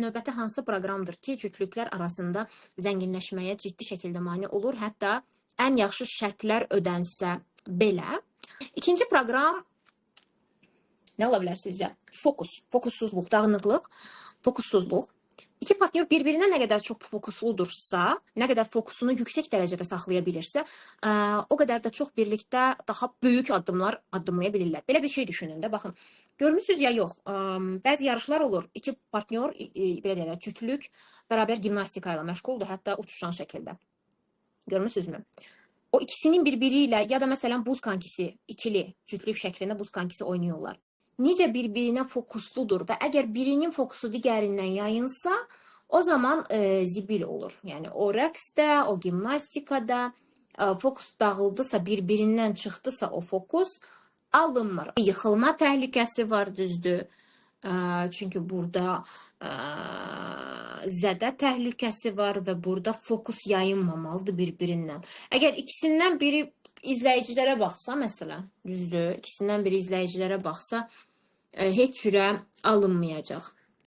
Növbəti hansı proqramdır ki, cütlüklər arasında zənginləşməyə ciddi şəkildə mane olur, hətta ən yaxşı şərtlər ödənsə belə. İkinci proqram nə ola bilər sizcə? Fokussuzluq, dağınıqlıq, fokussuzluq. İki partnyor bir-birinə nə qədər çox fokusludursa, nə qədər fokusunu yüksək dərəcədə saxlaya bilirsə, o qədər də çox birlikdə daha böyük addımlar addımlaya bilirlər. Belə bir şey düşünün də, baxın. Görmüsünüz ya yox, bəzi yarışlar olur. İki partnyor, belə deyirlər, cütlük bərabər gimnastika ilə məşğuldur, hətta uçuşan şəkildə. Görmüsünüzmü? O ikisinin birbiri ilə ya da məsələn buz kankisi, ikili cütlük şəklində buz kankisi oynayırlar. Necə bir-birinə fokusludur və əgər birinin fokusu digərindən yayınsa, o zaman zibil olur. Yəni o rəqsdə, o gimnastikada fokus dağıldısa, bir-birindən çıxdısa o fokus alınmır. Yıxılma təhlükəsi var, düzdür. Çünki burada zədə təhlükəsi var və burada fokus yayınmamalıdır bir-birindən. Əgər ikisindən biri izləyicilərə baxsa, məsələn, düzdür, ikisindən biri izləyicilərə baxsa, heç cürə alınmayacaq.